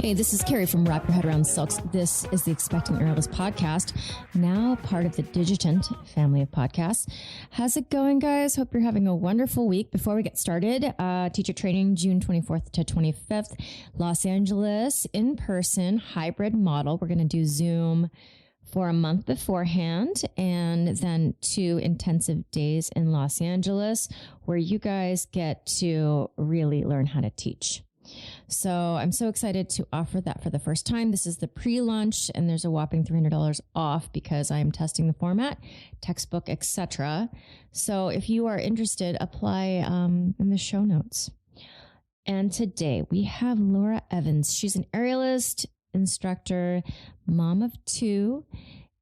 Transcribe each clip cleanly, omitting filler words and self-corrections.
Hey, this is Carrie from Wrap Your Head Around Silks. This is the Expecting Airless podcast, now part of the Digitant family of podcasts. How's it going, guys? Hope you're having a wonderful week. Before we get started, teacher training June 24th to 25th, Los Angeles, in-person hybrid model. We're going to do Zoom for a month beforehand, and then 2 intensive days in Los Angeles where you guys get to really learn how to teach. So I'm so excited to offer that for the first time. This is the pre-launch, and there's a whopping $300 off because I am testing the format, textbook, etc. So if you are interested, apply in the show notes. And today we have Laura Evans. She's an aerialist, instructor, mom of 2,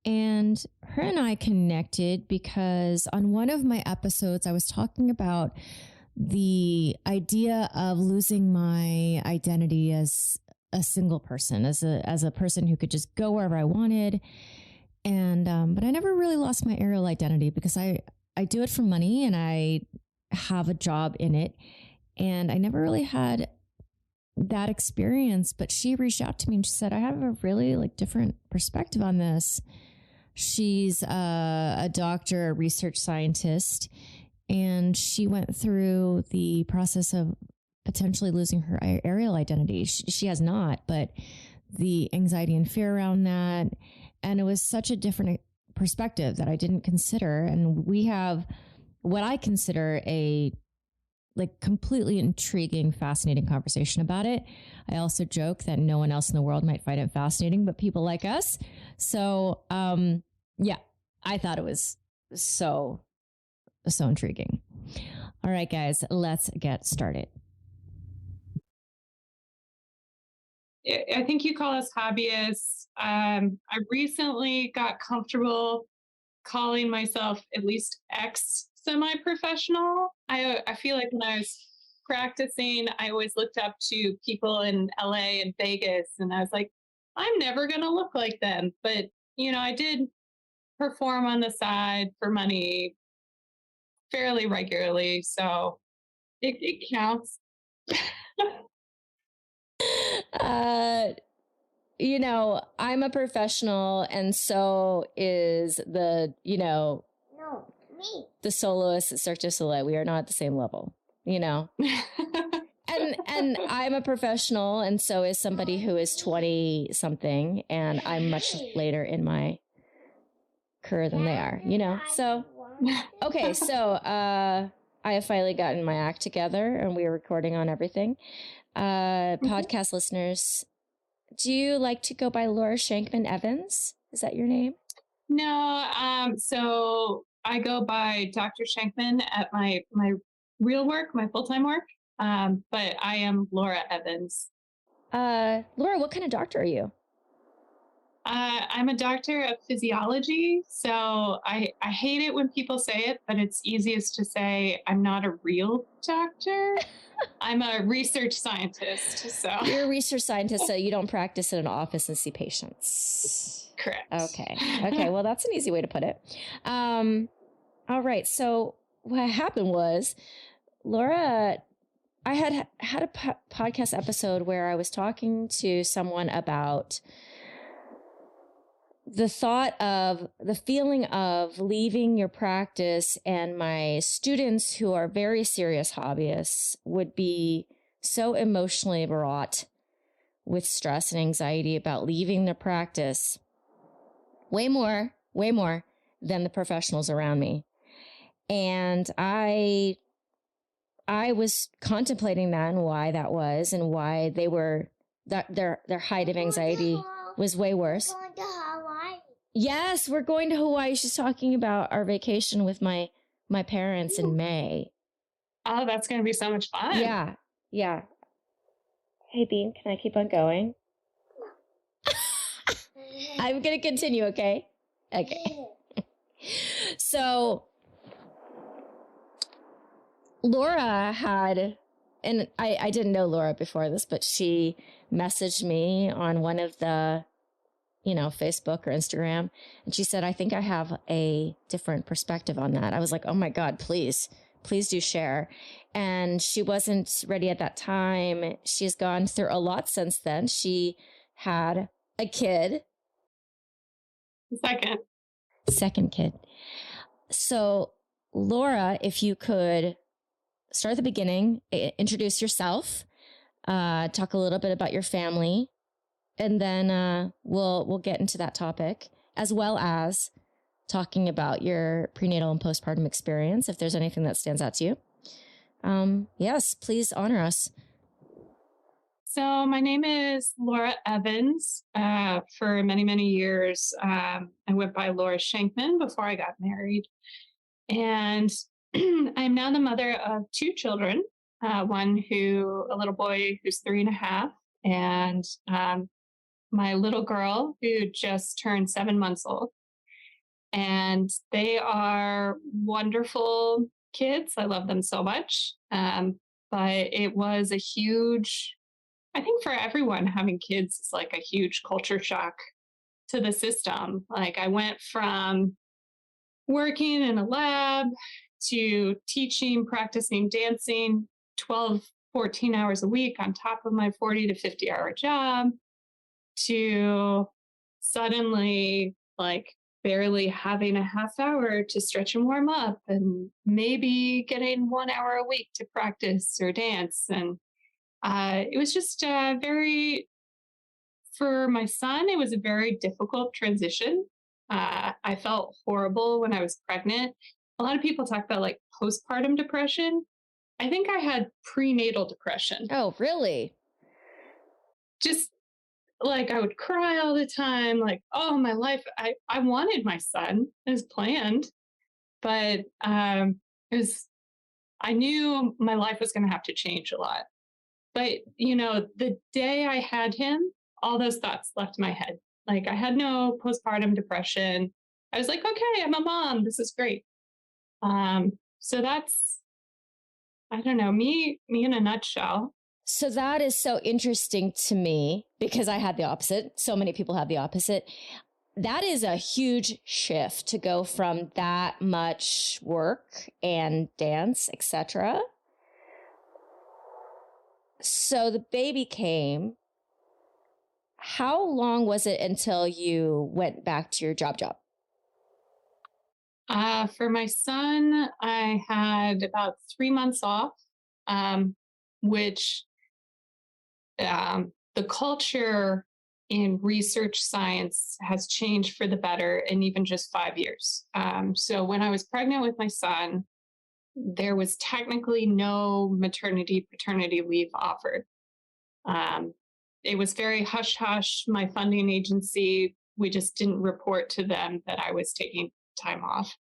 and her and I connected because on one of my episodes I was talking about the idea of losing my identity as a single person, as a person who could just go wherever I wanted. And, but I never really lost my aerial identity because I do it for money and I have a job in it. And I never really had that experience, but she reached out to me and she said, I have a really different perspective on this. She's a doctor, a research scientist, and she went through the process of potentially losing her aerial identity. She has not, but the anxiety and fear around that. And it was such a different perspective that I didn't consider. And we have what I consider a completely intriguing, fascinating conversation about it. I also joke that no one else in the world might find it fascinating, but people like us. So, yeah, I thought it was so intriguing. All right, guys, let's get started. I think you call us hobbyists. I recently got comfortable calling myself at least semi-professional. I feel like when I was practicing, I always looked up to people in LA and Vegas, and I was like, I'm never going to look like them. But, I did perform on the side for money fairly regularly, so it counts. I'm a professional, and so is the, No, me. the soloist at Cirque du Soleil. We are not at the same level, And I'm a professional, and so is somebody who is 20 something, and I'm much later in my career than they are, So, okay, so I have finally gotten my act together, and we are recording on everything. Podcast listeners, do you like to go by Laura Shankman Evans? Is that your name? No, so I go by Dr. Shankman at my real work, my full-time work, but I am Laura Evans. Laura, what kind of doctor are you? I'm a doctor of physiology, so I hate it when people say it, but it's easiest to say I'm not a real doctor. I'm a research scientist. So you're a research scientist, so you don't practice in an office and see patients. Correct. Okay. Well, that's an easy way to put it. All right. So what happened was, Laura, I had a podcast episode where I was talking to someone about the feeling of leaving your practice, and my students who are very serious hobbyists would be so emotionally wrought with stress and anxiety about leaving their practice way more than the professionals around me. And I was contemplating that and why that was, and why they were that their height of anxiety was way worse. We're going to Hawaii. Yes, we're going to Hawaii. She's talking about our vacation with my parents in May. Oh, that's going to be so much fun. Yeah. Hey, Bean, can I keep on going? I'm going to continue, okay? Okay. So, Laura had, and I didn't know Laura before this, but she messaged me on one of the, Facebook or Instagram. And she said, I think I have a different perspective on that. I was like, oh my God, please please do share. And she wasn't ready at that time. She's gone through a lot since then. She had a kid. Second kid. So, Laura, if you could start at the beginning, introduce yourself, talk a little bit about your family, and then we'll get into that topic, as well as talking about your prenatal and postpartum experience, if there's anything that stands out to you. Yes, please honor us. So my name is Laura Evans. For many, many years, I went by Laura Shankman before I got married. And I'm now the mother of two children, a little boy who's 3.5, and my little girl who just turned 7 months old. And they are wonderful kids. I love them so much. But it was a huge, I think for everyone, having kids is like a huge culture shock to the system. Like I went from working in a lab to teaching, practicing, dancing 12, 14 hours a week on top of my 40 to 50 hour job, to suddenly like barely having a half hour to stretch and warm up, and maybe getting 1 hour a week to practice or dance. And it was just for my son, it was a very difficult transition. I felt horrible when I was pregnant. A lot of people talk about like postpartum depression. I think I had prenatal depression. Oh, really? Just like I would cry all the time, like, oh, my life, I wanted my son as planned, but I knew my life was going to have to change a lot. But, the day I had him, all those thoughts left my head. Like I had no postpartum depression. I was like, okay, I'm a mom. This is great. So that's, I don't know, me in a nutshell. So that is so interesting to me because I had the opposite. So many people have the opposite. That is a huge shift to go from that much work and dance, etc. So the baby came. How long was it until you went back to your job? For my son, I had about 3 months off, which the culture in research science has changed for the better in even just 5 years. So when I was pregnant with my son, there was technically no maternity, paternity leave offered. It was very hush-hush. My funding agency, we just didn't report to them that I was taking time off,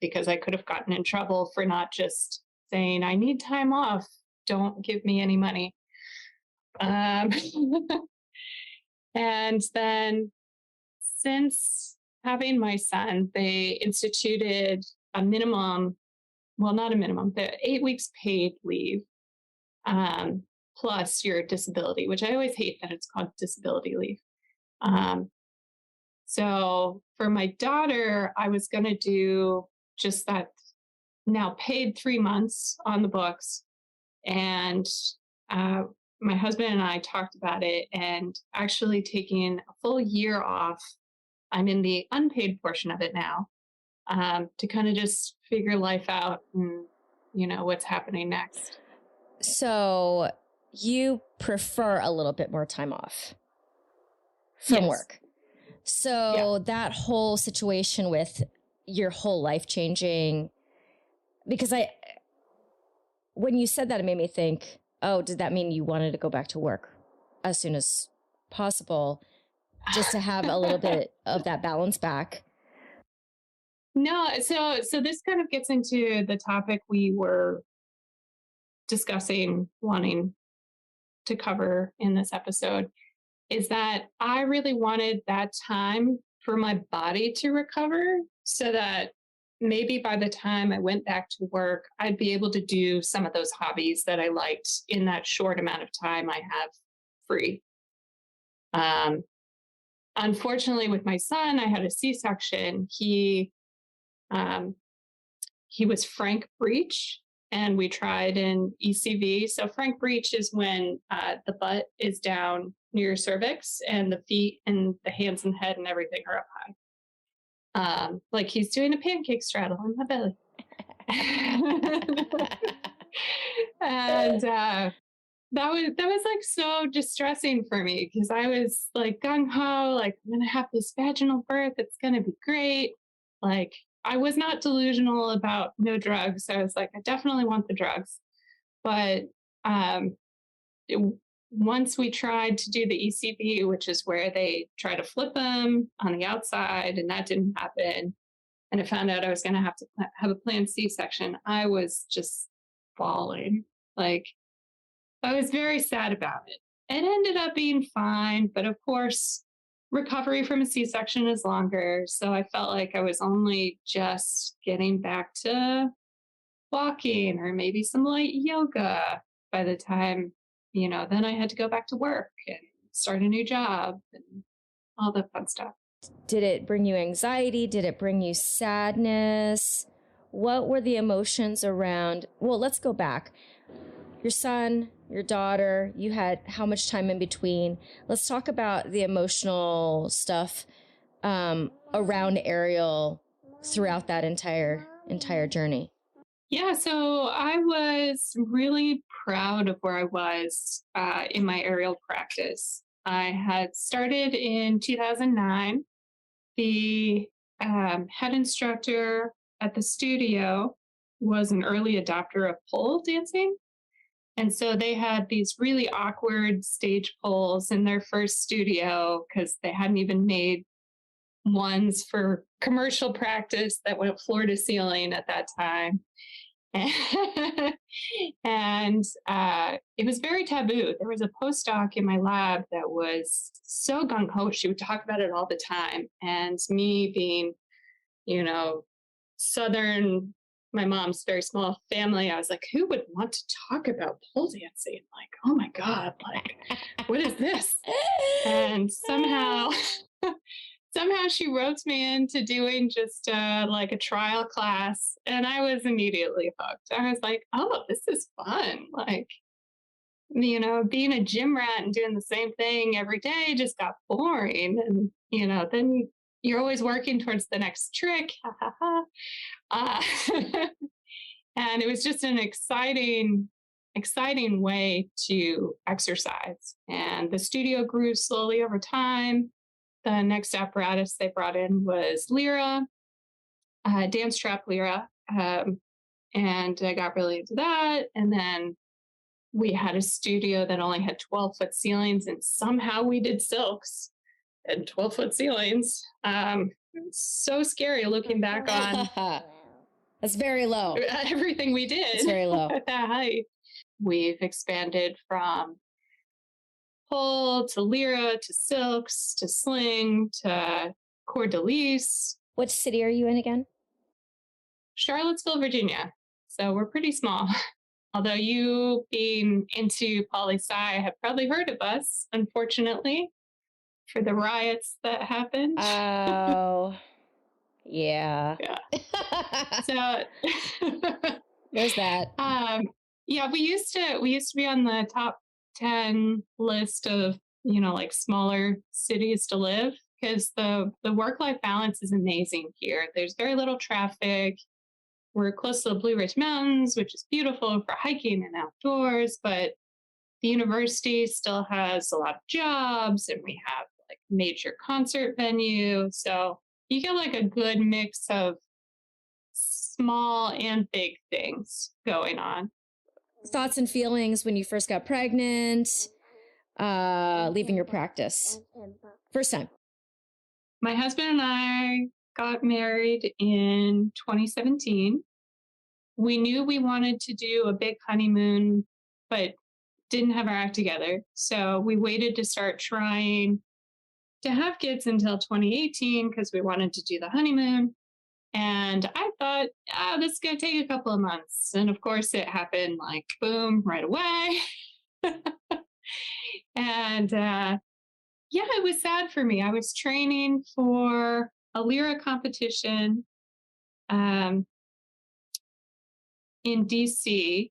because I could have gotten in trouble for not just saying, I need time off, don't give me any money. And then since having my son, they instituted a minimum, well, not a minimum, the 8 weeks paid leave, plus your disability, which I always hate that it's called disability leave. So for my daughter, I was going to do just that now paid 3 months on the books. And my husband and I talked about it, and actually taking a full year off. I'm in the unpaid portion of it now, to kind of just figure life out and, what's happening next. So you prefer a little bit more time off from work. So that whole situation with your whole life changing, because when you said that, it made me think, oh, did that mean you wanted to go back to work as soon as possible just to have a little bit of that balance back? No. So this kind of gets into the topic we were discussing, wanting to cover in this episode, is that I really wanted that time for my body to recover so that maybe by the time I went back to work, I'd be able to do some of those hobbies that I liked in that short amount of time I have free. Unfortunately, with my son, I had a C-section. He he was frank breech, and we tried an ECV. So frank breech is when the butt is down near your cervix and the feet and the hands and head and everything are up high. Like he's doing a pancake straddle in my belly. And that was like so distressing for me because I was like gung ho, like I'm gonna have this vaginal birth, it's gonna be great. Like I was not delusional about no drugs. I was like, I definitely want the drugs. But once we tried to do the ECV, which is where they try to flip them on the outside, and that didn't happen, and I found out I was going to have to have a planned C-section, I was just bawling. Like, I was very sad about it. It ended up being fine, but of course, recovery from a C-section is longer. So I felt like I was only just getting back to walking or maybe some light yoga by the time, then I had to go back to work and start a new job and all the fun stuff. Did it bring you anxiety? Did it bring you sadness? What were the emotions around? Well, let's go back. Your son, your daughter, you had how much time in between? Let's talk about the emotional stuff around Ariel throughout that entire journey. Yeah, so I was really proud of where I was in my Ariel practice. I had started in 2009. The head instructor at the studio was an early adopter of pole dancing. And so they had these really awkward stage poles in their first studio because they hadn't even made ones for commercial practice that went floor to ceiling at that time. And it was very taboo. There was a postdoc in my lab that was so gung-ho. She would talk about it all the time. And me being, Southern, my mom's very small family, I was like, who would want to talk about pole dancing? Like, oh my God, like, what is this? And somehow she roped me into doing just like a trial class, and I was immediately hooked. I was like, oh, this is fun. Like, being a gym rat and doing the same thing every day just got boring. And, then you're always working towards the next trick. And it was just an exciting way to exercise. And the studio grew slowly over time. The next apparatus they brought in was Lyra, dance strap Lyra. And I got really into that. And then we had a studio that only had 12-foot ceilings, and somehow we did silks and 12-foot ceilings. So scary looking back on. That's very low. Everything we did. It's very low. At that height. We've expanded from pole to Lyra to silks to sling to cordelice. What city are you in again? Charlottesville, Virginia. So we're pretty small. Although you being into poli-sci have probably heard of us, unfortunately, for the riots that happened. Oh, yeah. Yeah. So there's that. Yeah, we used to be on the top 10 list of, like smaller cities to live, because the work-life balance is amazing here. There's very little traffic. We're close to the Blue Ridge Mountains, which is beautiful for hiking and outdoors, but the university still has a lot of jobs, and we have like major concert venue. So you get like a good mix of small and big things going on. Thoughts and feelings when you first got pregnant, leaving your practice? First time. My husband and I got married in 2017. We knew we wanted to do a big honeymoon, but didn't have our act together. So we waited to start trying to have kids until 2018 because we wanted to do the honeymoon. And I thought, this is going to take a couple of months. And of course, it happened like boom, right away. And yeah, it was sad for me. I was training for a Lyra competition. in DC,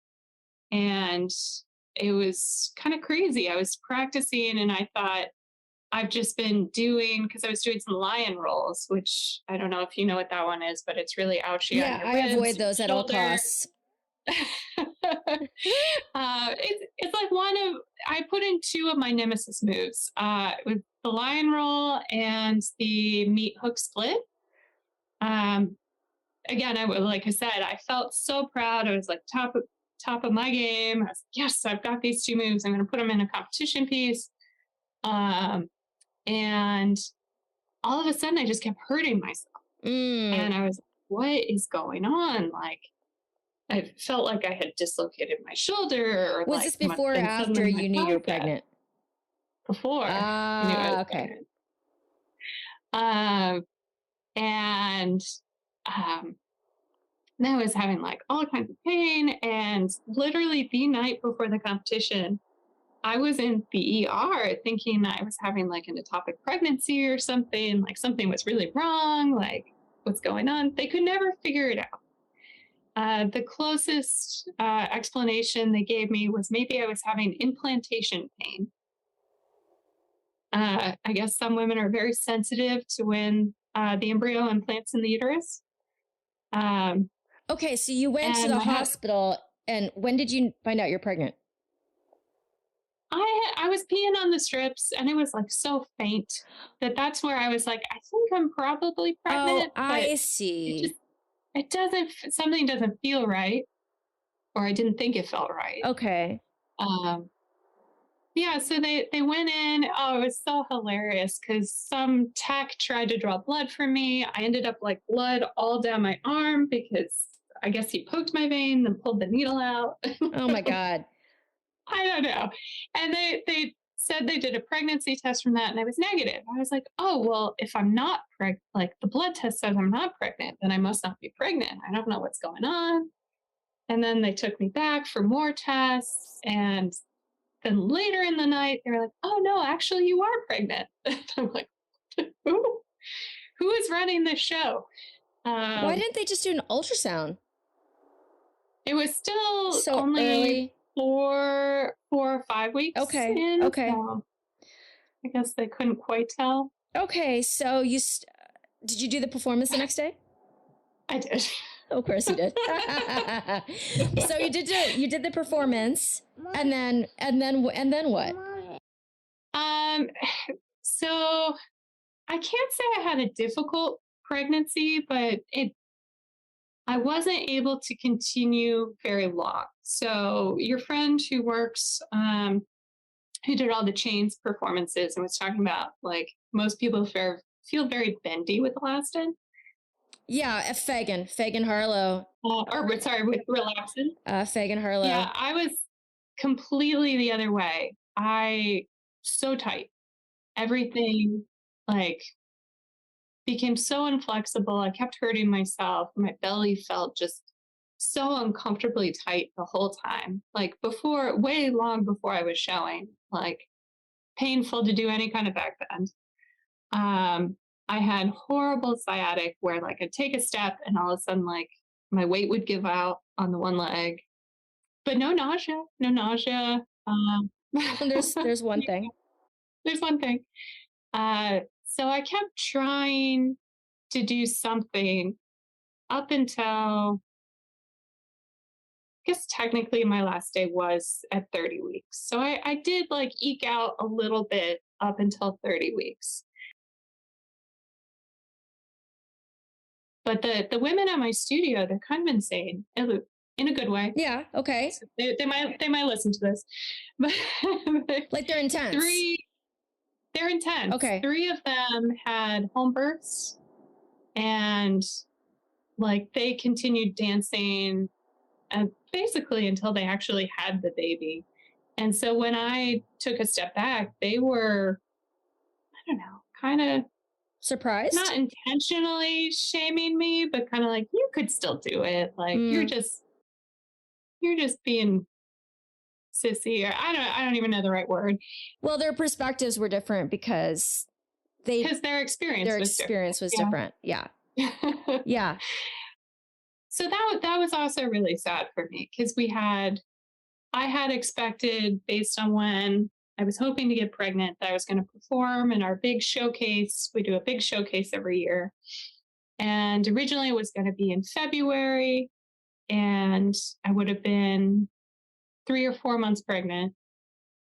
and it was kind of crazy. I was practicing and I thought I've just been doing, because I was doing some lion rolls, which I don't know if you know what that one is, but it's really ouchy. Yeah, on your I ribs, avoid those your at all shoulder. costs. It's like I put in two of my nemesis moves with the lion roll and the meat hook split. Again, like I said, I felt so proud. I was like top of my game. I was like, yes, I've got these two moves. I'm going to put them in a competition piece. And all of a sudden I just kept hurting myself. And I was like, what is going on? Like, I felt like I had dislocated my shoulder. Or Was like this before or after you knew you were pregnant? Before. Okay. And then I was having like all kinds of pain. And literally the night before the competition, I was in the ER thinking I was having like an ectopic pregnancy or something, like something was really wrong, like what's going on? They could never figure it out. The closest explanation they gave me was maybe I was having implantation pain. I guess some women are very sensitive to when the embryo implants in the uterus. Okay, so you went to the hospital, and when did you find out you're pregnant? I was peeing on the strips, and it was like so faint that's where I was like, I think I'm probably pregnant. Oh, I see. Something doesn't feel right, or I didn't think it felt right. Okay. Yeah, so they went in. Oh, it was so hilarious because some tech tried to draw blood from me. I ended up like blood all down my arm because I guess he poked my vein and pulled the needle out. Oh my God. I don't know. And they said they did a pregnancy test from that and I was negative. I was like, oh, well, if I'm not pregnant, like the blood test says I'm not pregnant, then I must not be pregnant. I don't know what's going on. And then they took me back for more tests. And then later in the night, they were like, oh, no, actually, you are pregnant. I'm like, who is running this show? Why didn't they just do an ultrasound? It was still so only early. 4 or 5 weeks. Okay. In, okay. So I guess they couldn't quite tell. Okay. So did you do the performance the next day? I did. Of course you did. So you did the performance, and then what? So I can't say I had a difficult pregnancy, but I wasn't able to continue very long. So your friend who works, who did all the Chains performances and was talking about like most people feel very bendy with elastin. Yeah, Fagan Harlow. With relaxin. Fagan Harlow. Yeah, I was completely the other way. So tight. Everything like became so inflexible. I kept hurting myself. My belly felt just so uncomfortably tight the whole time. Like way long before I was showing, like painful to do any kind of back bend. I had horrible sciatic where like I'd take a step and all of a sudden like my weight would give out on the one leg, but no nausea. There's one thing. There's one thing. So I kept trying to do something up until, I guess technically my last day was at 30 weeks. So I did like eke out a little bit up until 30 weeks. But the women at my studio, they're kind of insane in a good way. Yeah. Okay. So they might listen to this, but like they're intense. They're intense. Okay. 3 of them had home births, and like they continued dancing, basically until they actually had the baby. And so when I took a step back, they were, I don't know, kind of surprised, not intentionally shaming me, but kind of like, you could still do it. Like you're just being sissy, or I don't even know the right word. Well, their perspectives were different because their experience was different. Yeah. Yeah. So that was also really sad for me because I had expected, based on when I was hoping to get pregnant, that I was going to perform in our big showcase. We do a big showcase every year. And originally it was going to be in February, and I would have been 3 or 4 months pregnant.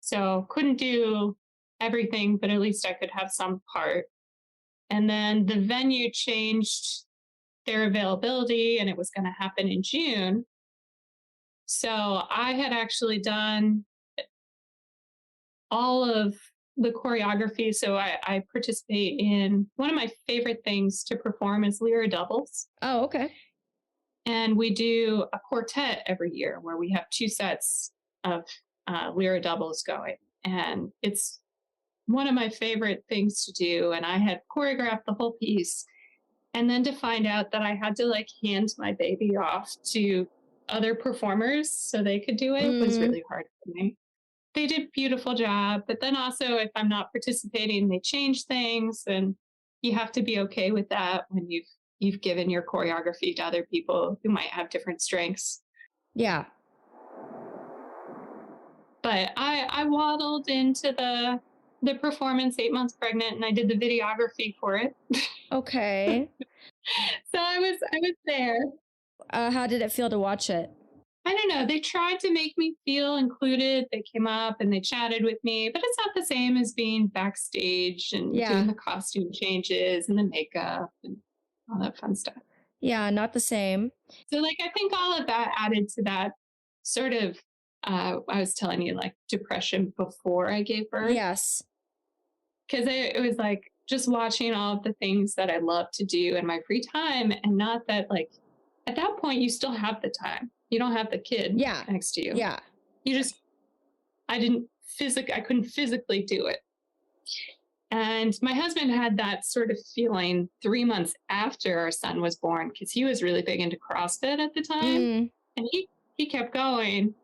So couldn't do everything, but at least I could have some part. And then the venue changed their availability, and it was going to happen in June. So I had actually done all of the choreography. So I participate in one of my favorite things to perform is Lyra Doubles. Oh, okay. And we do a quartet every year where we have 2 sets of Lyra Doubles going. And it's one of my favorite things to do. And I had choreographed the whole piece. And then to find out that I had to like hand my baby off to other performers so they could do it was really hard for me. They did a beautiful job, but then also if I'm not participating, they change things, and you have to be okay with that when you've given your choreography to other people who might have different strengths. Yeah. But I waddled into the performance 8 months pregnant, and I did the videography for it. Okay. So I was there. How did it feel to watch it? I don't know. They tried to make me feel included. They came up and they chatted with me, but it's not the same as being backstage and doing the costume changes and the makeup and all that fun stuff. Yeah, not the same. So like, I think all of that added to that sort of, I was telling you, like depression before I gave birth. Yes. Because it was like just watching all of the things that I love to do in my free time, and not that like, at that point, you still have the time. You don't have the kid next to you. Yeah. I couldn't physically do it. And my husband had that sort of feeling 3 months after our son was born, because he was really big into CrossFit at the time. And he kept going.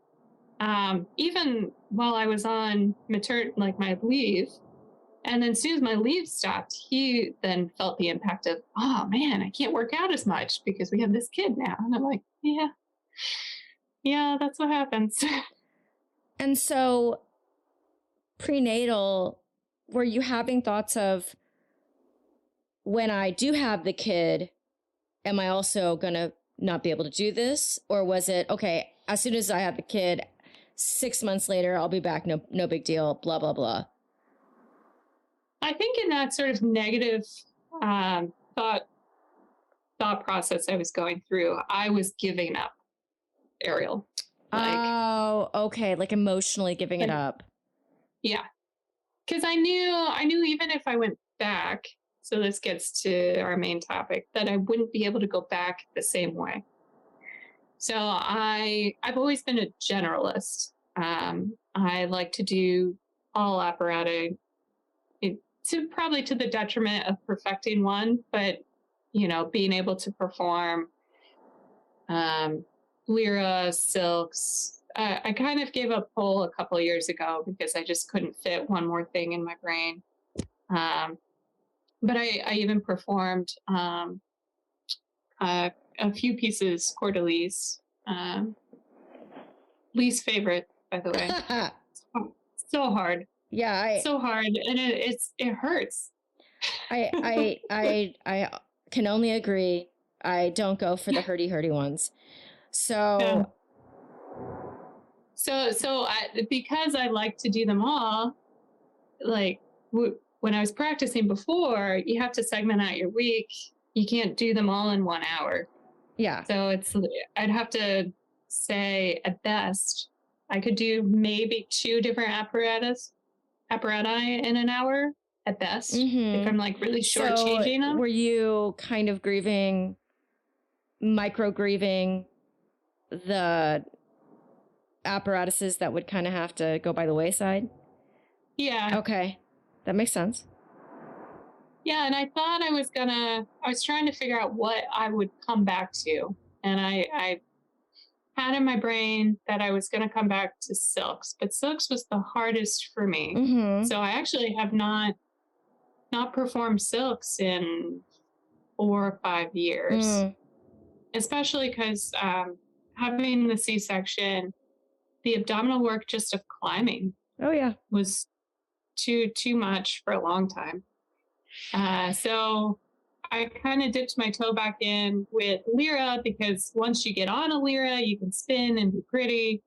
Even while I was on my leave. And then as soon as my leave stopped, he then felt the impact of, oh man, I can't work out as much because we have this kid now. And I'm like, yeah, that's what happens. And so prenatal, were you having thoughts of, when I do have the kid, am I also going to not be able to do this? Or was it, okay, as soon as I have the kid, 6 months later, I'll be back. No big deal, blah, blah, blah. I think in that sort of negative thought process I was going through, I was giving up Ariel. Oh, okay. Like emotionally giving it up. Yeah. Because I knew even if I went back, so this gets to our main topic, that I wouldn't be able to go back the same way. So I've always been a generalist. I like to do all apparatus, probably to the detriment of perfecting one, but being able to perform Lyra, silks. I kind of gave up pole a couple of years ago because I just couldn't fit one more thing in my brain. But I even performed a few pieces Cordeliz. Least favorite, by the way. So hard. Yeah, so hard, and it hurts. I can only agree. I don't go for the hurdy ones. So because I like to do them all, like when I was practicing before, you have to segment out your week. You can't do them all in 1 hour. Yeah. So I'd have to say at best I could do maybe 2 different apparati in an hour at best, if I'm like really shortchanging them. Were you kind of micro grieving the apparatuses that would kind of have to go by the wayside? Yeah. Okay. That makes sense. Yeah. And I thought I was trying to figure out what I would come back to. And I had in my brain that I was going to come back to silks, but silks was the hardest for me. So I actually have not performed silks in 4 or 5 years. especially because having the C-section, the abdominal work just of climbing Oh, yeah. was too much for a long time. So I kind of dipped my toe back in with Lyra, because once you get on a Lyra, you can spin and be pretty.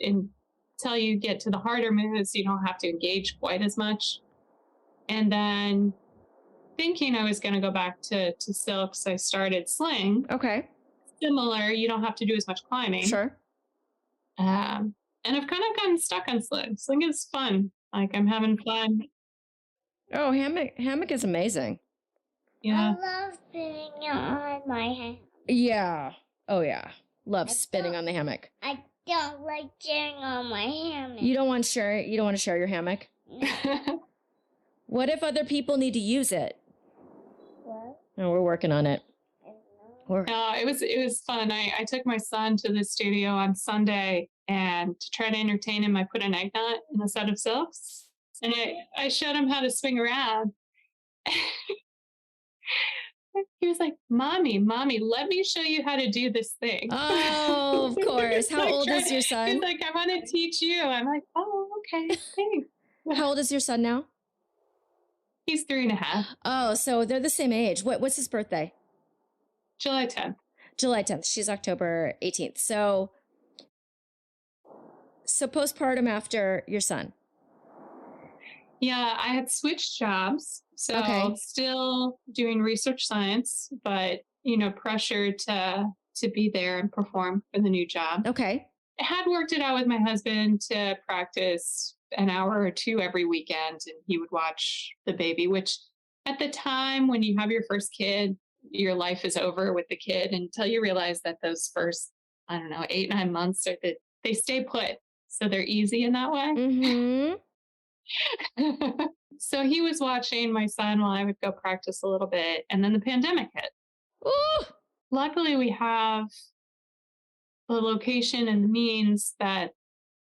Until you get to the harder moves, you don't have to engage quite as much. And then thinking I was going to go back to silks, I started sling. Okay. Similar, you don't have to do as much climbing. Sure. And I've kind of gotten stuck on sling. Sling is fun. Like, I'm having fun. Oh, hammock is amazing. Yeah. I love spinning on my hand. Yeah. Oh, yeah. Love I spinning don't- on the hammock. I don't like chewing on my hammock. You don't want to share it? You don't want to share your hammock? What if other people need to use it? What? No, we're working on it. We're, No, it was fun. I took my son to the studio on Sunday, and to try to entertain him, I put an egg nut in a set of silks, and I showed him how to swing around. He was like, Mommy, let me show you how to do this thing. Oh, of course. How old is your son? He's like, I want to teach you. I'm like, oh, okay, thanks. How old is your son now? He's 3.5. Oh, so they're the same age. What's his birthday? July 10th. July 10th. She's October 18th. So postpartum after your son. Yeah, I had switched jobs. So Okay. still doing research science, but pressure to be there and perform for the new job. Okay. I had worked it out with my husband to practice an hour or two every weekend, and he would watch the baby, which at the time when you have your first kid, your life is over with the kid until you realize that those first, 8-9 months they stay put. So they're easy in that way. Mm-hmm. So he was watching my son while I would go practice a little bit, and then the pandemic hit. Ooh. Luckily, we have the location and the means that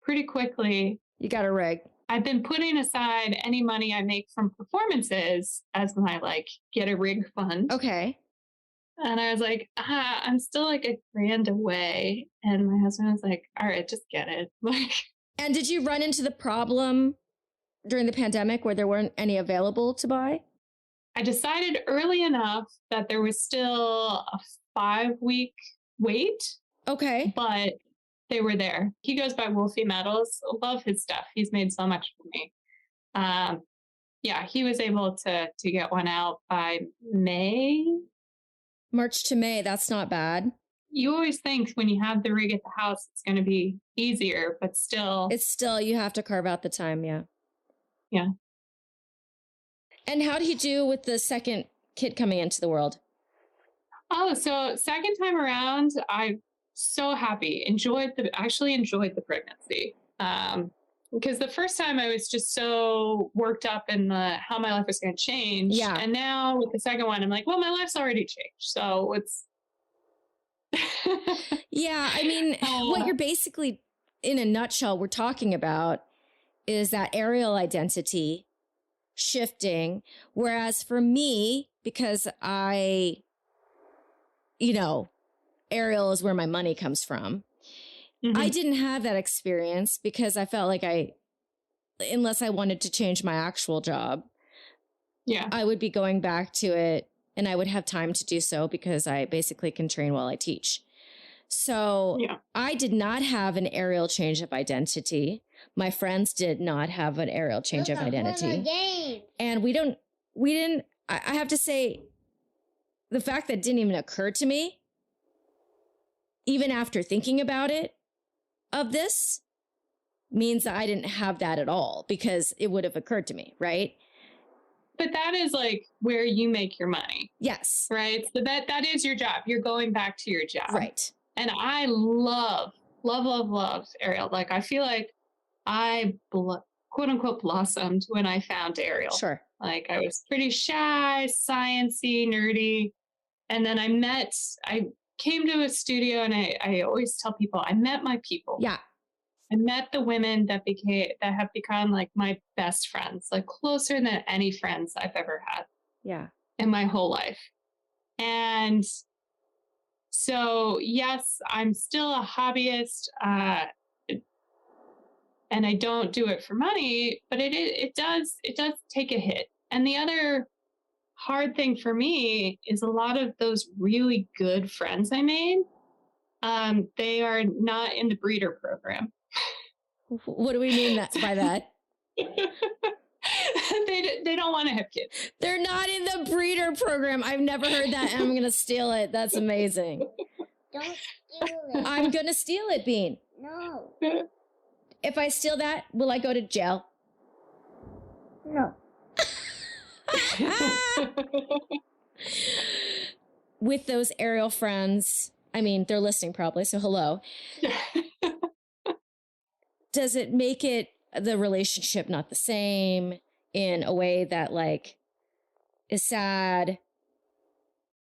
pretty quickly You got a rig. I've been putting aside any money I make from performances as my get a rig fund. Okay. And I was like, I'm still $1,000 away. And my husband was like, all right, just get it. And did you run into the problem during the pandemic where there weren't any available to buy? I decided early enough that there was still a 5-week wait, Okay. but they were there. He goes by Wolfie Metals. Love his stuff. He's made so much for me. Yeah, he was able to get one out by May. March to May. That's not bad. You always think when you have the rig at the house, it's going to be easier, but still. It's still, you have to carve out the time. Yeah. Yeah. And how do you do with the second kid coming into the world? Oh, so second time around, I'm so happy. Actually enjoyed the pregnancy. Because the first time I was just so worked up in how my life was going to change. Yeah. And now with the second one, I'm like, well, my life's already changed. So it's. Yeah. I mean, what you're basically, in a nutshell, we're talking about is that aerial identity shifting. Whereas for me, because aerial is where my money comes from. Mhm. I didn't have that experience because I felt like unless I wanted to change my actual job, Yeah. I would be going back to it and I would have time to do so because I basically can train while I teach. So Yeah. I did not have an aerial change of identity. My friends did not have an aerial change of identity. And we didn't, I have to say, the fact that it didn't even occur to me, even after thinking about it, of this, means that I didn't have that at all because it would have occurred to me, right? But that is where you make your money, Yes. right? So that is your job. You're going back to your job. Right. And I love aerial. I feel like I quote unquote blossomed when I found aerial. Sure. I was pretty shy, sciencey, nerdy. And then I came to a studio, and I always tell people I met my people. Yeah. I met the women that have become my best friends, closer than any friends I've ever had Yeah. in my whole life. And So yes, I'm still a hobbyist, and I don't do it for money, but it does take a hit. And the other hard thing for me is a lot of those really good friends I made. They are not in the breeder program. What do we mean by that? They don't want to have kids. They're not in the breeder program. I've never heard that, and I'm going to steal it. That's amazing. Don't steal it. I'm going to steal it, Bean. No. If I steal that, will I go to jail? No. With those Ariel friends, I mean, they're listening probably, so hello. Does it make it the relationship not the same in a way that like is sad?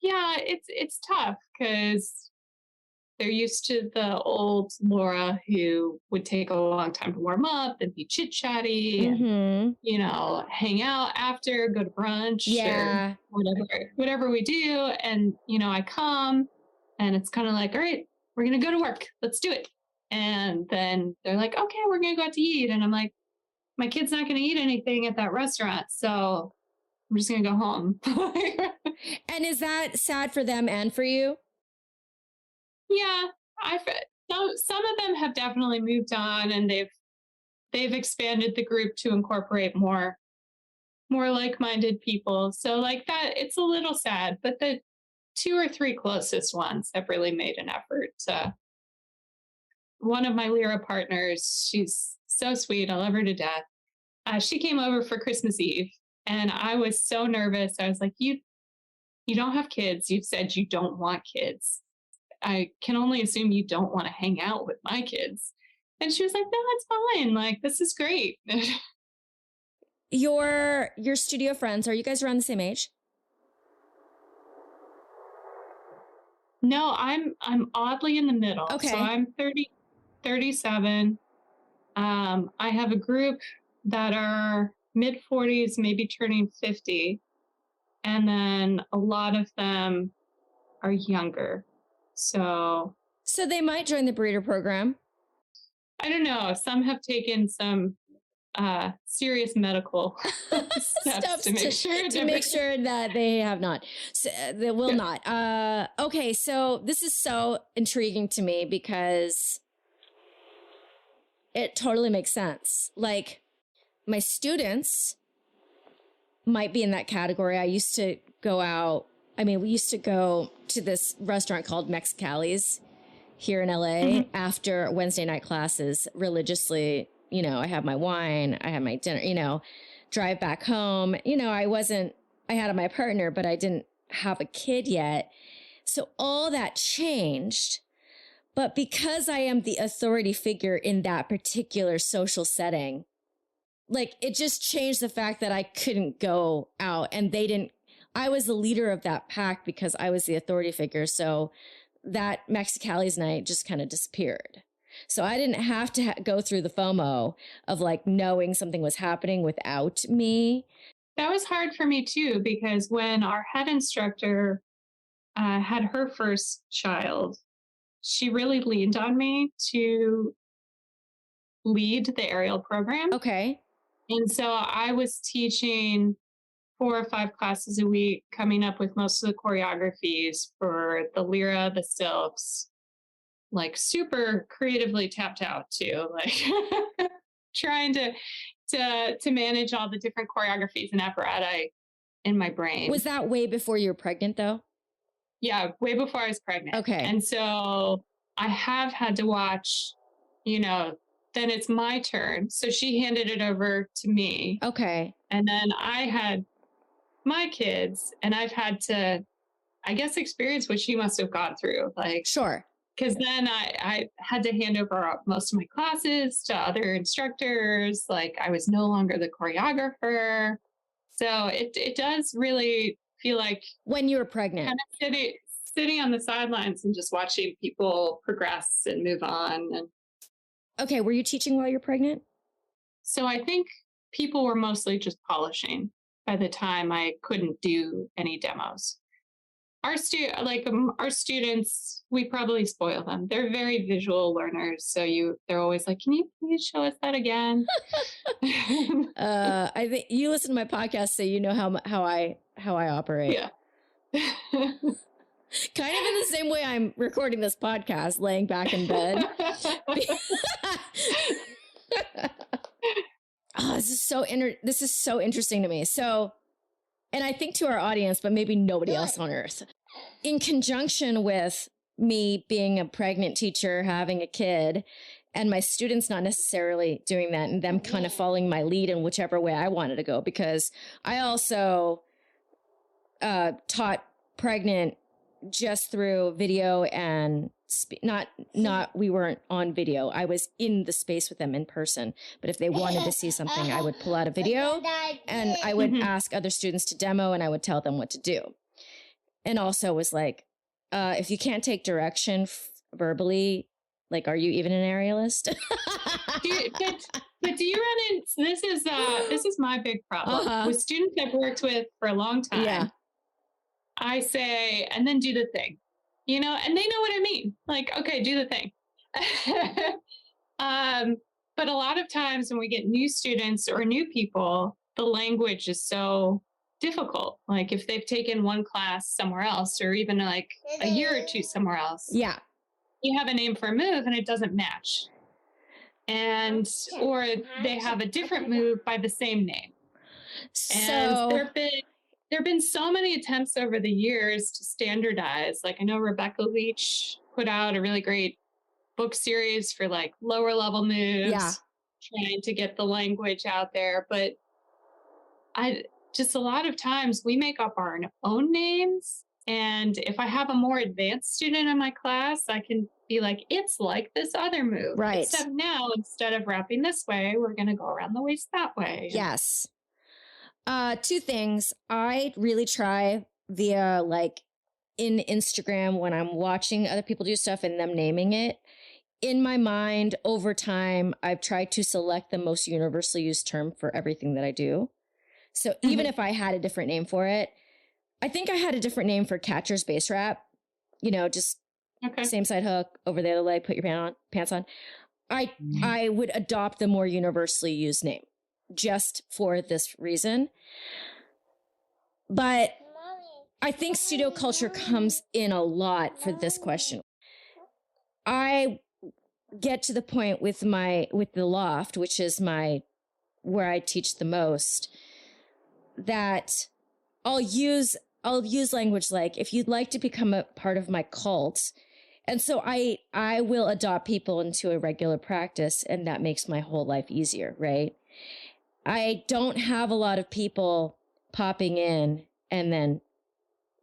Yeah, it's tough because they're used to the old Laura who would take a long time to warm up and be chit chatty and, you know, hang out after, go to brunch, or whatever we do. And, you know, I come and it's kind of like, all right, we're going to go to work. Let's do it. And then they're like, okay, we're going to go out to eat. And I'm like, my kid's not going to eat anything at that restaurant. So I'm just going to go home. And is that sad for them and for you? Yeah, some of them have definitely moved on, and they've expanded the group to incorporate more like-minded people. So like that, it's a little sad, but the 2 or 3 closest ones have really made an effort. One of my Lyra partners, she's so sweet. I love her to death. She came over for Christmas Eve, and I was so nervous. I was like, you don't have kids. You've said you don't want kids. I can only assume you don't want to hang out with my kids. And she was like, no, it's fine. Like, this is great. Your studio friends, are you guys around the same age? No, I'm oddly in the middle. Okay. So I'm 37. I have a group that are mid 40s, maybe turning 50. And then a lot of them are younger. So they might join the breeder program. I don't know. Some have taken some serious medical steps to make sure that they have not. So, they will not. Okay, so this is so intriguing to me because it totally makes sense. Like, my students might be in that category. I used to go out. I mean, we used to go to this restaurant called Mexicali's here in LA after Wednesday night classes religiously. You know, I have my wine, I have my dinner, you know, drive back home. You know, I had my partner, but I didn't have a kid yet. So all that changed. But because I am the authority figure in that particular social setting, like it just changed the fact that I couldn't go out, and I was the leader of that pack because I was the authority figure. So that Mexicali's night just kind of disappeared. So I didn't have to go through the FOMO of like knowing something was happening without me. That was hard for me too, because when our head instructor had her first child, she really leaned on me to lead the Ariel program. Okay. And so I was teaching 4 or 5 classes a week, coming up with most of the choreographies for the Lyra, the Silks, like super creatively tapped out too, like trying to manage all the different choreographies and apparatus in my brain. Was that way before you were pregnant though? Yeah, way before I was pregnant. Okay. And so I have had to watch, you know, then it's my turn. So she handed it over to me. Okay. And then I had my kids, and I've had to, I guess, experience what she must have gone through. Like, sure. Because then I had to hand over most of my classes to other instructors. Like, I was no longer the choreographer. So it does really feel like when you were pregnant, kind of sitting on the sidelines and just watching people progress and move on. And okay, were you teaching while you're pregnant? So I think people were mostly just polishing by the time I couldn't do any demos. our students, we probably spoil them. They're very visual learners. So they're always like, can you please show us that again? I think you listen to my podcast, so you know how I operate. Yeah. Kind of in the same way I'm recording this podcast, laying back in bed. This is so interesting to me. So, and I think to our audience, but maybe nobody else on earth. In conjunction with me being a pregnant teacher, having a kid, and my students not necessarily doing that, and them kind of following my lead in whichever way I wanted to go, because I also taught pregnant just through video and we weren't on video. I was in the space with them in person. But if they wanted to see something, I would pull out a video and I would ask other students to demo and I would tell them what to do. And also was like, if you can't take direction verbally, like, are you even an aerialist? But do you run into this is my big problem with students I've worked with for a long time. Yeah. I say, and then do the thing, and they know what I mean. Like, okay, do the thing. But a lot of times when we get new students or new people, the language is so difficult. Like if they've taken one class somewhere else or even like a year or two somewhere else. Yeah. You have a name for a move and it doesn't match. Or they have a different move by the same name. And there have been so many attempts over the years to standardize. Like I know Rebecca Leach put out a really great book series for like lower level moves, trying to get the language out there. But a lot of times we make up our own names. And if I have a more advanced student in my class, I can be like, it's like this other move. Right. Except now, instead of wrapping this way, we're going to go around the waist that way. Yes. Two things. I really try via like in Instagram when I'm watching other people do stuff and them naming it. In my mind, over time, I've tried to select the most universally used term for everything that I do. So even if I had a different name for it, I think I had a different name for catcher's base wrap, just same side hook over the other leg, put your pants on. I would adopt the more universally used name just for this reason. But I think studio culture comes in a lot for this question. I get to the point with the loft, which is where I teach the most, that I'll use language like, if you'd like to become a part of my cult. And so I will adopt people into a regular practice, and that makes my whole life easier, right? I don't have a lot of people popping in and then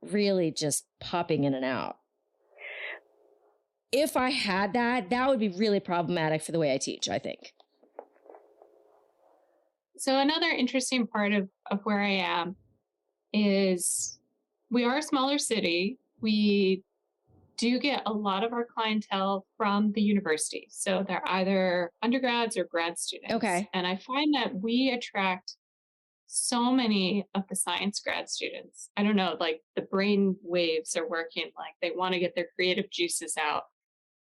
really just popping in and out. If I had that would be really problematic for the way I teach, I think. So another interesting part of where I am is we are a smaller city. We do get a lot of our clientele from the university. So they're either undergrads or grad students. Okay. And I find that we attract so many of the science grad students. I don't know, like the brain waves are working, like they want to get their creative juices out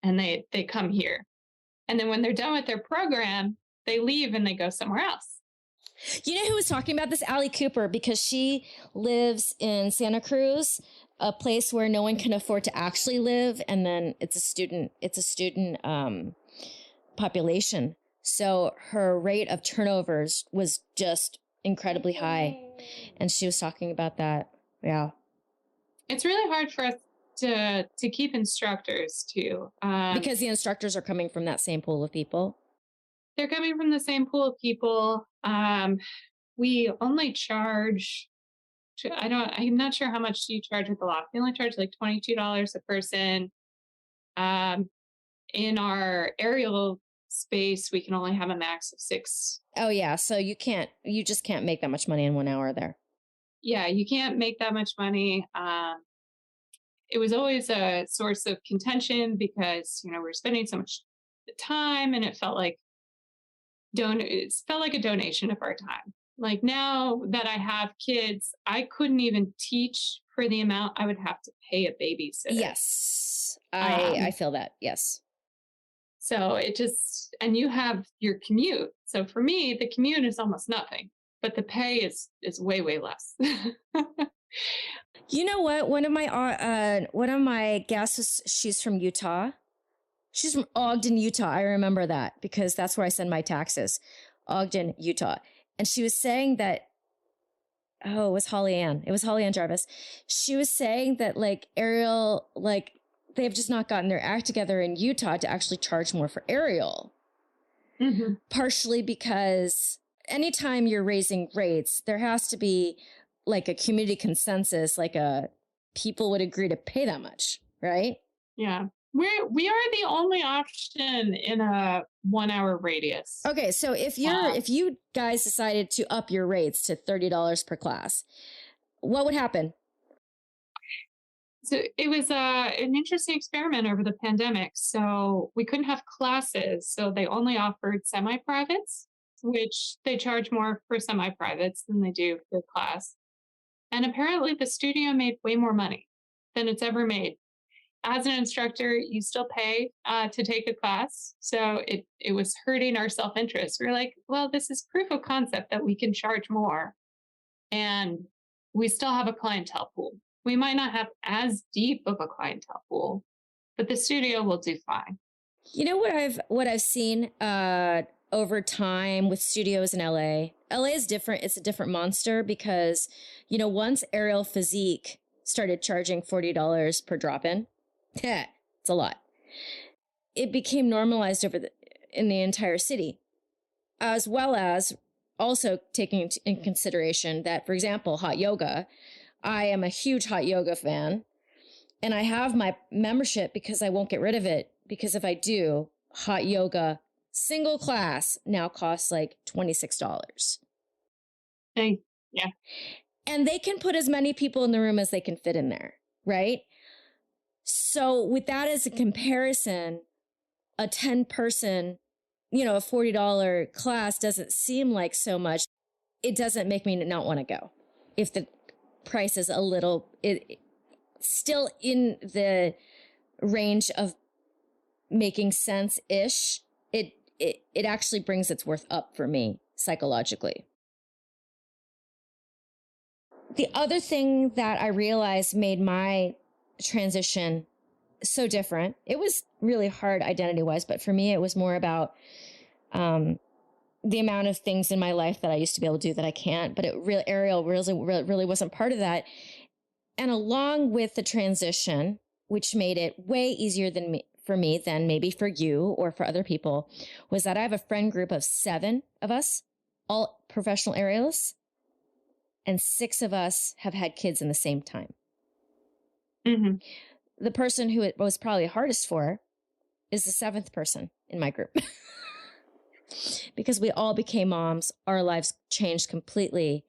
and they come here. And then when they're done with their program, they leave and they go somewhere else. You know who was talking about this? Allie Cooper, because she lives in Santa Cruz, a place where no one can afford to actually live. And then it's a student population. So her rate of turnovers was just incredibly high. And she was talking about that. Yeah. It's really hard for us to keep instructors too. Because the instructors are coming from that same pool of people. They're coming from the same pool of people. We only charge, I'm not sure how much you charge at the loft. We only charge like $22 a person. In our aerial space, we can only have a max of 6. Oh yeah. So you just can't make that much money in 1 hour there. Yeah, you can't make that much money. It was always a source of contention because, we're spending so much time and it felt like a donation of our time. Like now that I have kids, I couldn't even teach for the amount I would have to pay a babysitter. Yes. I feel that. Yes. So it just, and you have your commute. So for me, the commute is almost nothing, but the pay is way, way less. You know what? One of my guests, she's from Utah. She's from Ogden, Utah. I remember that because that's where I send my taxes. Ogden, Utah. And she was saying that, it was Holly Ann. It was Holly Ann Jarvis. She was saying that like Ariel, like they've just not gotten their act together in Utah to actually charge more for Ariel. Mm-hmm. Partially because anytime you're raising rates, there has to be like a community consensus, like people would agree to pay that much, right? Yeah. We are the only option in a 1 hour radius. Okay, so if you guys decided to up your rates to $30 per class, what would happen? So it was an interesting experiment over the pandemic. So we couldn't have classes, so they only offered semi-privates, which they charge more for semi-privates than they do for class. And apparently the studio made way more money than it's ever made. As an instructor, you still pay to take a class. So it was hurting our self-interest. We were like, well, this is proof of concept that we can charge more. And we still have a clientele pool. We might not have as deep of a clientele pool, but the studio will do fine. You know what I've seen over time with studios in LA. LA is different. It's a different monster because, once Ariel Physique started charging $40 per drop-in, it's a lot. It became normalized in the entire city, as well as also taking in consideration that, for example, hot yoga. I am a huge hot yoga fan, and I have my membership because I won't get rid of it. Because if I do, hot yoga single class now costs like $26. Hey, yeah. And they can put as many people in the room as they can fit in there, right? So with that as a comparison, a 10-person, a $40 class doesn't seem like so much. It doesn't make me not want to go. If the price is a little, still in the range of making sense-ish, it actually brings its worth up for me psychologically. The other thing that I realized made my transition so different, it was really hard identity-wise, but for me, it was more about the amount of things in my life that I used to be able to do that I can't, but Ariel really wasn't part of that. And along with the transition, which made it way easier for me than maybe for you or for other people, was that I have a friend group of 7 of us, all professional aerialists, and 6 of us have had kids in the same time. Mm-hmm. The person who it was probably hardest for is the 7th person in my group. Because we all became moms, our lives changed completely,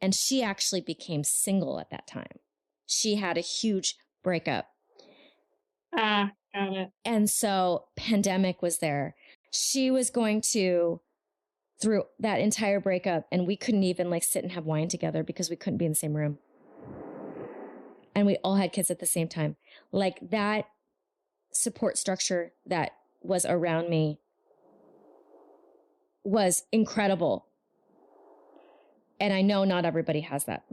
and she actually became single at that time. She had a huge breakup. Got it. And so pandemic was there. She was going through that entire breakup, and we couldn't even sit and have wine together because we couldn't be in the same room. And we all had kids at the same time. That support structure that was around me was incredible. And I know not everybody has that.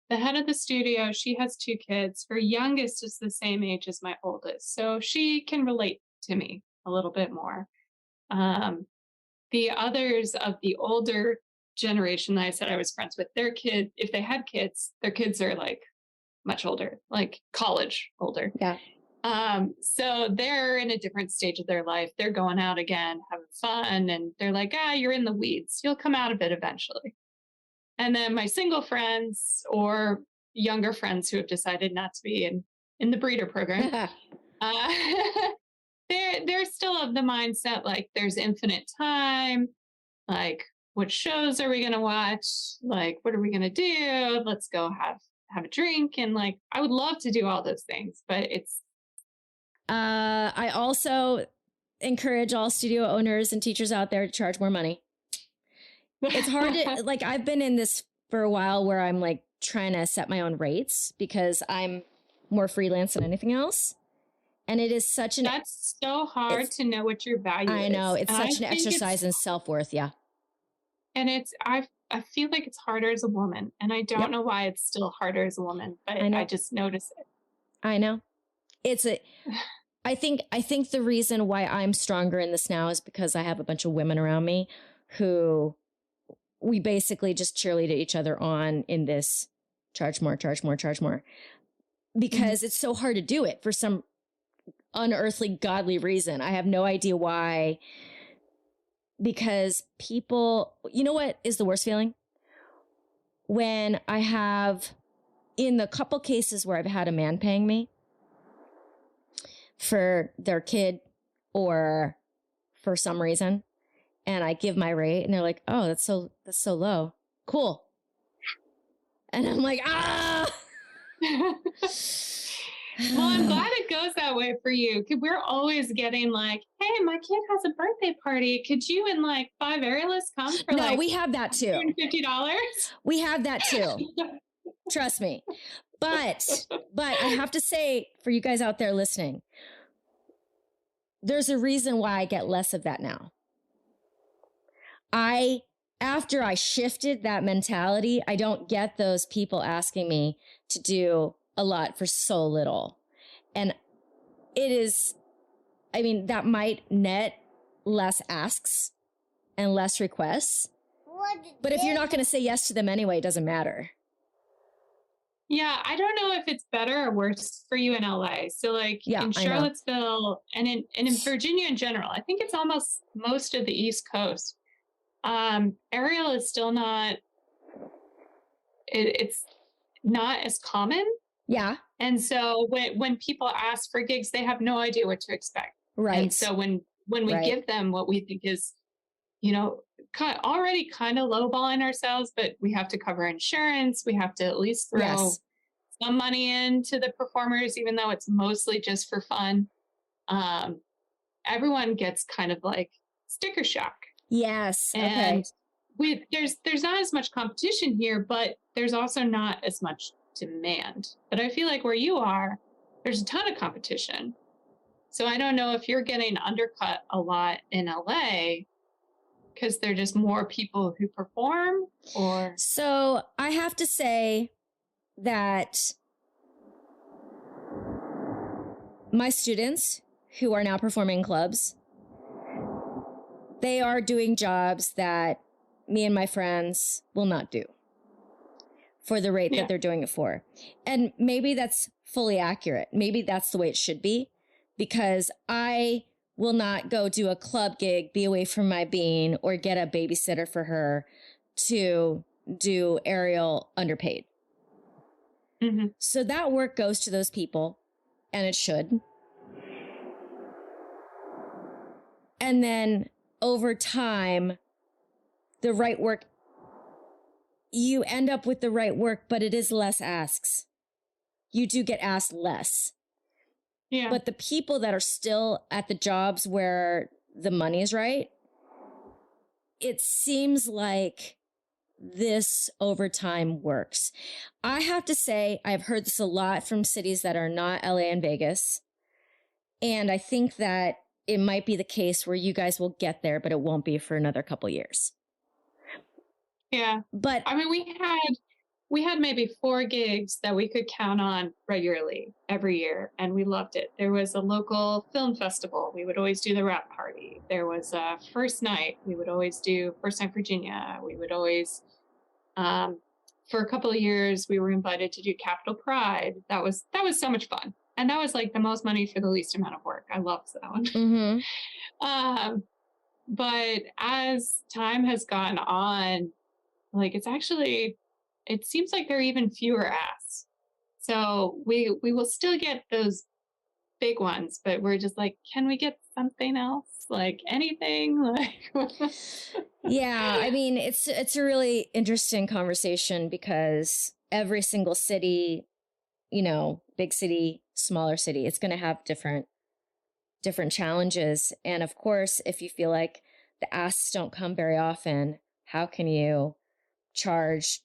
The head of the studio, she has 2 kids. Her youngest is the same age as my oldest, so she can relate to me a little bit more. The others of the older generation that I said I was friends with, their kids, if they had kids, their kids are much older, college older. Yeah. So they're in a different stage of their life. They're going out again, having fun, and they're like, you're in the weeds. You'll come out of it eventually. And then my single friends or younger friends who have decided not to be in the breeder program, they're still of the mindset there's infinite time. What shows are we going to watch? What are we going to do? Let's go have a drink. And I would love to do all those things, but it's. I also encourage all studio owners and teachers out there to charge more money. It's hard to I've been in this for a while where I'm trying to set my own rates because I'm more freelance than anything else. And it is such an... That's so hard to know what your value is. I know. It's And such an exercise in self-worth. Yeah. And I feel like it's harder as a woman. And I don't know why it's still harder as a woman, but I just notice it. I know. I think the reason why I'm stronger in this now is because I have a bunch of women around me who we basically just cheerlead each other on in this charge more, because it's so hard to do it for some unearthly godly reason. I have no idea why, because people, you know what is the worst feeling? When I have, in the couple cases where I've had a man paying me for their kid or for some reason, and I give my rate and they're like, oh, that's so low. Cool. And I'm like, ah. Well, I'm glad it goes that way for you. We're always getting like, hey, my kid has a birthday party. Could you and like 5 aerialists come for no, we have that too. $150? We have that too. Trust me. But I have to say, for you guys out there listening, there's a reason why I get less of that now. After I shifted that mentality, I don't get those people asking me to do a lot for so little. And it is, I mean, that might net less asks and less requests. But if you're not going to say yes to them anyway, it doesn't matter. Yeah, I don't know if it's better or worse for you in LA. So like in Charlottesville and in Virginia in general, I think it's almost most of the East Coast. Aerial is still not, it's not as common. Yeah. And so when people ask for gigs, they have no idea what to expect. Right. And so when we give them what we think is, already kind of lowballing ourselves, but we have to cover insurance. We have to at least throw some money into the performers, even though it's mostly just for fun. Everyone gets kind of like sticker shock. Yes. And there's not as much competition here, but there's also not as much demand. But I feel like where you are, there's a ton of competition. So I don't know if you're getting undercut a lot in LA because there are just more people who perform, or... So I have to say that my students who are now performing in clubs, they are doing jobs that me and my friends will not do for the rate that they're doing it for. And maybe that's fully accurate. Maybe that's the way it should be, because I will not go do a club gig, be away from my bean, or get a babysitter for her to do aerial underpaid. Mm-hmm. So that work goes to those people, and it should. And then over time, the right work, you end up with the right work, but it is less asks. You do get asked less. Yeah. But the people that are still at the jobs where the money is right, it seems like this over time works. I have to say, I've heard this a lot from cities that are not LA and Vegas. And I think that it might be the case where you guys will get there, but it won't be for another couple years. Yeah. But I mean, we had maybe 4 gigs that we could count on regularly every year, and we loved it. There was a local film festival. We would always do the wrap party. There was a first night. We would always do First Night Virginia. We would always, for a couple of years, we were invited to do Capitol Pride. That was so much fun. And that was like the most money for the least amount of work. I loved that one. mm-hmm. But as time has gone on, like it seems like there are even fewer asks. So we will still get those big ones, but we're just like, can we get something else? Like anything? Like Yeah, I mean, it's a really interesting conversation because every single city, big city, smaller city, it's going to have different challenges. And of course, if you feel like the asks don't come very often, how can you charge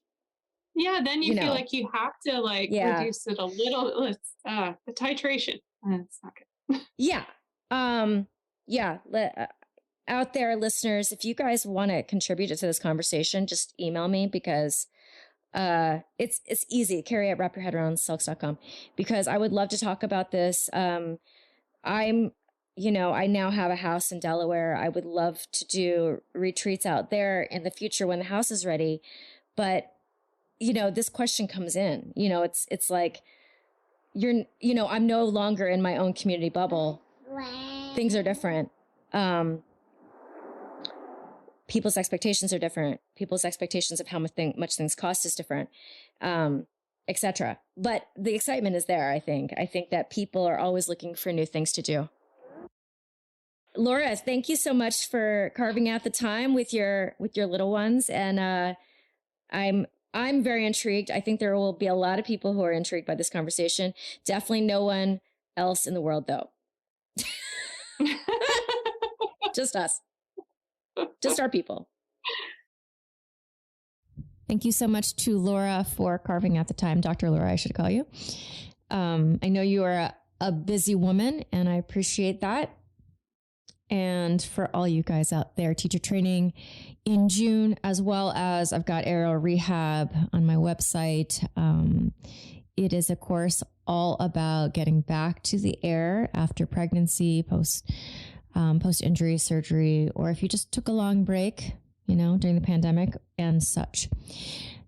Yeah, then you feel know. like you have to like Yeah. reduce it a little. It's the titration. It's not good. Yeah. Yeah. Out there, listeners, if you guys want to contribute to this conversation, just email me because it's easy. Carrie at wrapyourheadaroundsilks.com, because I would love to talk about this. I now have a house in Delaware. I would love to do retreats out there in the future when the house is ready. But, this question comes in, it's like I'm no longer in my own community bubble. Things are different. People's expectations are different. People's expectations of how much things cost is different, etc. But the excitement is there, I think. I think that people are always looking for new things to do. Laura, thank you so much for carving out the time with your little ones. And I'm very intrigued. I think there will be a lot of people who are intrigued by this conversation. Definitely no one else in the world, though. Just us. Just our people. Thank you so much to Laura for carving out the time. Dr. Laura, I should call you. I know you are a busy woman, and I appreciate that. And for all you guys out there, teacher training in June, as well as I've got aerial rehab on my website. It is a course all about getting back to the air after pregnancy, post-injury surgery, or if you just took a long break, during the pandemic and such.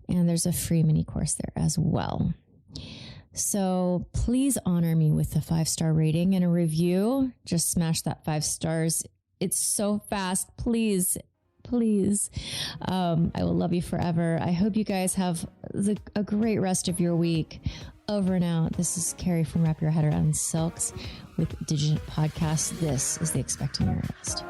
And there's a free mini course there as well. So please honor me with a 5-star rating and a review. Just smash that 5 stars. It's so fast. Please. I will love you forever. I hope you guys have a great rest of your week. Over and out. This is Carrie from Wrap Your Head Around Silks with Digit Podcast. This is the Expecting Realist.